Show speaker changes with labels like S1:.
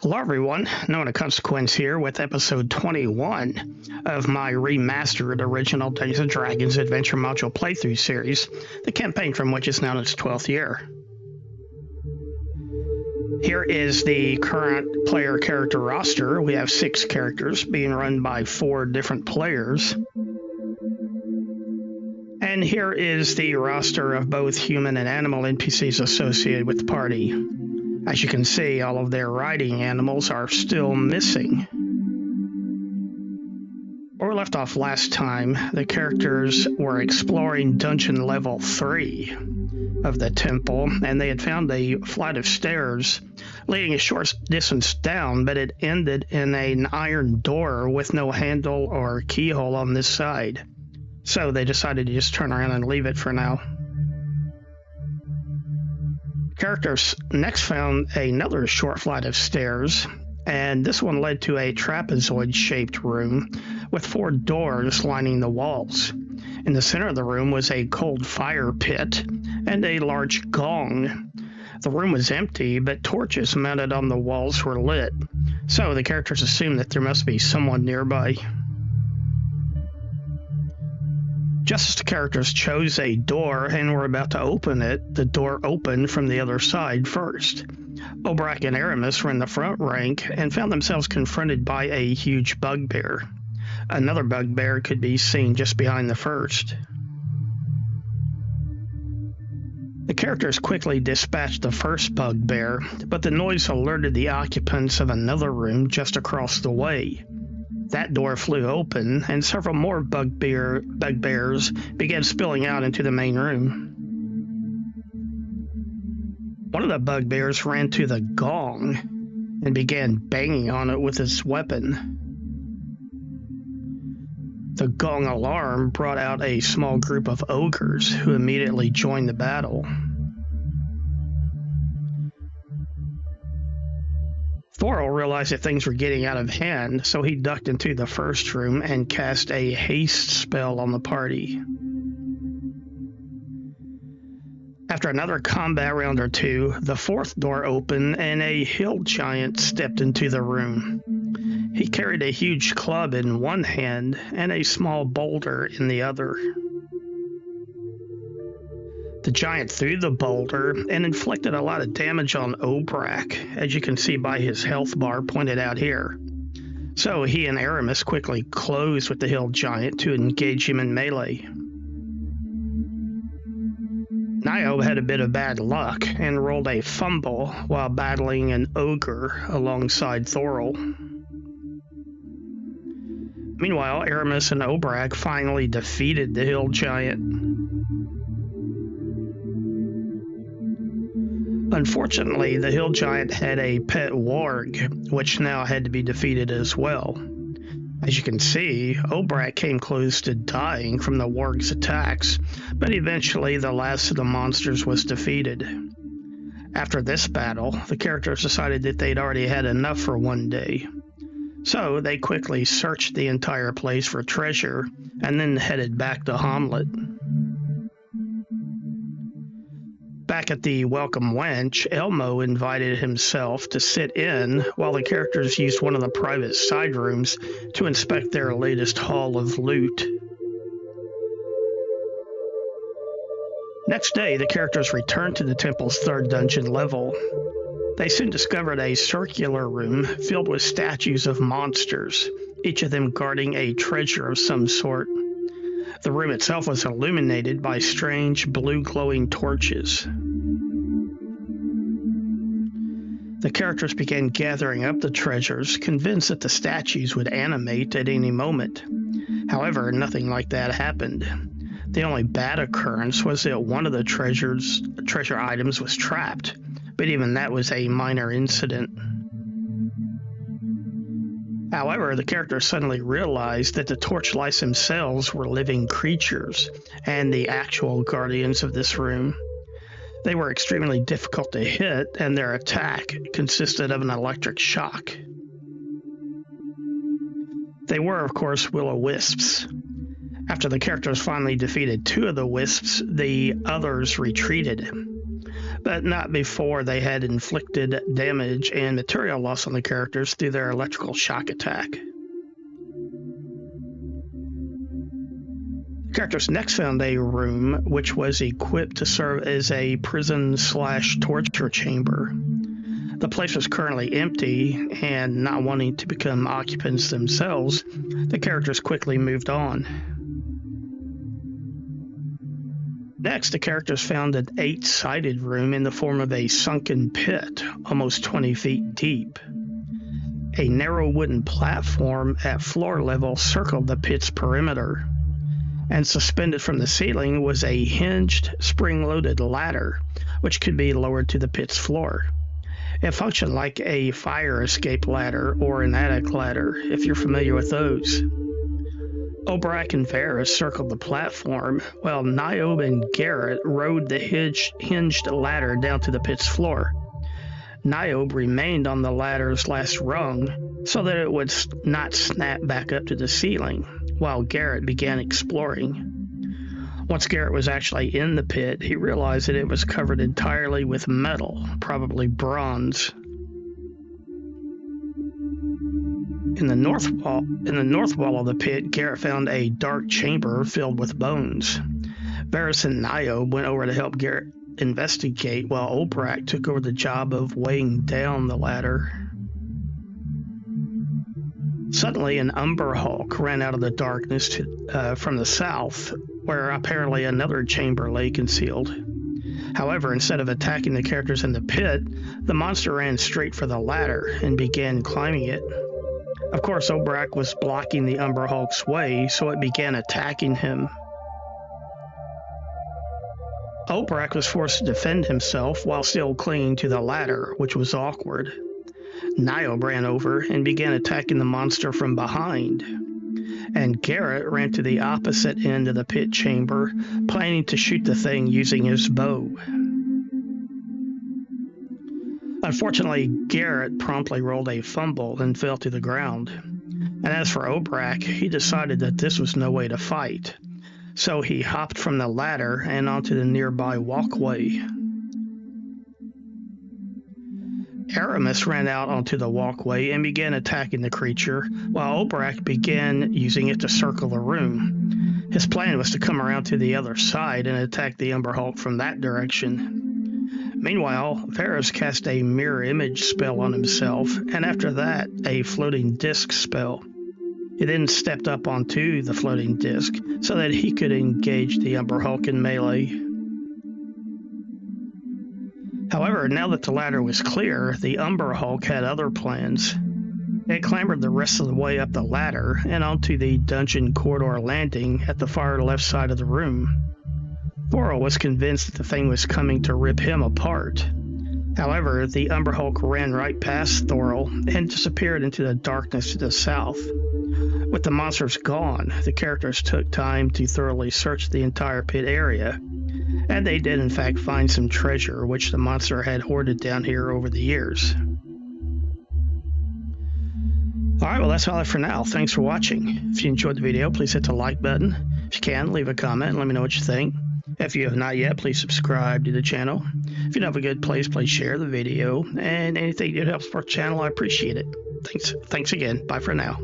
S1: Hello everyone, Known a Consequence here with episode 21 of my remastered original Dungeons & Dragons Adventure Module playthrough series, the campaign from which is now in its 12th year. Here is the current player character roster. We have 6 characters being run by 4 different players. And here is the roster of both human and animal NPCs associated with the party. As you can see, all of their riding animals are still missing. Where we left off last time, the characters were exploring dungeon level 3 of the temple, and they had found a flight of stairs leading a short distance down, but it ended in an iron door with no handle or keyhole on this side. So they decided to just turn around and leave it for now. Characters next found another short flight of stairs, and this one led to a trapezoid-shaped room with 4 doors lining the walls. In the center of the room was a cold fire pit and a large gong. The room was empty, but torches mounted on the walls were lit, so the characters assumed that there must be someone nearby. Just as the characters chose a door and were about to open it, the door opened from the other side first. Obrak and Aramis were in the front rank and found themselves confronted by a huge bugbear. Another bugbear could be seen just behind the first. The characters quickly dispatched the first bugbear, but the noise alerted the occupants of another room just across the way. That door flew open, and several more bugbears began spilling out into the main room. One of the bugbears ran to the gong and began banging on it with his weapon. The gong alarm brought out a small group of ogres who immediately joined the battle. Thorol realized that things were getting out of hand, so he ducked into the first room and cast a haste spell on the party. After another combat round or two, the 4th door opened and a hill giant stepped into the room. He carried a huge club in one hand and a small boulder in the other. The giant threw the boulder and inflicted a lot of damage on Obrak, as you can see by his health bar pointed out here. So he and Aramis quickly closed with the hill giant to engage him in melee. Niobe had a bit of bad luck and rolled a fumble while battling an ogre alongside Thorol. Meanwhile, Aramis and Obrak finally defeated the hill giant. Unfortunately, the hill giant had a pet warg, which now had to be defeated as well. As you can see, Obrak came close to dying from the warg's attacks, but eventually the last of the monsters was defeated. After this battle, the characters decided that they'd already had enough for one day. So they quickly searched the entire place for treasure and then headed back to Hamlet. Back at the Welcome Wench, Elmo invited himself to sit in while the characters used one of the private side rooms to inspect their latest haul of loot. Next day, the characters returned to the temple's 3rd dungeon level. They soon discovered a circular room filled with statues of monsters, each of them guarding a treasure of some sort. The room itself was illuminated by strange blue glowing torches. The characters began gathering up the treasures, convinced that the statues would animate at any moment. However, nothing like that happened. The only bad occurrence was that one of the treasure items was trapped, but even that was a minor incident. However, the characters suddenly realized that the torchlights themselves were living creatures and the actual guardians of this room. They were extremely difficult to hit, and their attack consisted of an electric shock. They were, of course, will-o-wisps. After the characters finally defeated 2 of the wisps, the others retreated. but not before they had inflicted damage and material loss on the characters through their electrical shock attack. The characters next found a room which was equipped to serve as a prison/torture chamber. The place was currently empty, and not wanting to become occupants themselves, the characters quickly moved on. Next, the characters found an 8-sided room in the form of a sunken pit, almost 20 feet deep. A narrow wooden platform at floor level circled the pit's perimeter, and suspended from the ceiling was a hinged, spring-loaded ladder, which could be lowered to the pit's floor. It functioned like a fire escape ladder or an attic ladder, if you're familiar with those. Obrak and Varys circled the platform, while Niobe and Garrett rode the hinged ladder down to the pit's floor. Niobe remained on the ladder's last rung so that it would not snap back up to the ceiling, while Garrett began exploring. Once Garrett was actually in the pit, he realized that it was covered entirely with metal, probably bronze. In the north wall of the pit, Garrett found a dark chamber filled with bones. Varys and Niobe went over to help Garrett investigate, while Obrak took over the job of weighing down the ladder. Suddenly, an Umber Hulk ran out of the darkness from the south, where apparently another chamber lay concealed. However, instead of attacking the characters in the pit, the monster ran straight for the ladder and began climbing it. Of course, Obrak was blocking the Umber Hulk's way, so it began attacking him. Obrak was forced to defend himself while still clinging to the ladder, which was awkward. Niobe ran over and began attacking the monster from behind, and Garrett ran to the opposite end of the pit chamber, planning to shoot the thing using his bow. Unfortunately, Garrett promptly rolled a fumble and fell to the ground. And as for Obrak, he decided that this was no way to fight, so he hopped from the ladder and onto the nearby walkway. Aramis ran out onto the walkway and began attacking the creature, while Obrak began using it to circle the room. His plan was to come around to the other side and attack the Umber Hulk from that direction. Meanwhile, Varys cast a mirror image spell on himself, and after that, a floating disc spell. He then stepped up onto the floating disc so that he could engage the Umber Hulk in melee. However, now that the ladder was clear, the Umber Hulk had other plans. It clambered the rest of the way up the ladder and onto the dungeon corridor landing at the far left side of the room. Thorol was convinced that the thing was coming to rip him apart. However, the Umber Hulk ran right past Thorol and disappeared into the darkness to the south. With the monsters gone, the characters took time to thoroughly search the entire pit area, and they did in fact find some treasure which the monster had hoarded down here over the years. Alright, well that's all for now. Thanks for watching. If you enjoyed the video, please hit the like button. If you can, leave a comment and let me know what you think. If you have not yet, please subscribe to the channel. If you know of a good place, please share the video. And anything that helps support the channel, I appreciate it. Thanks again. Bye for now.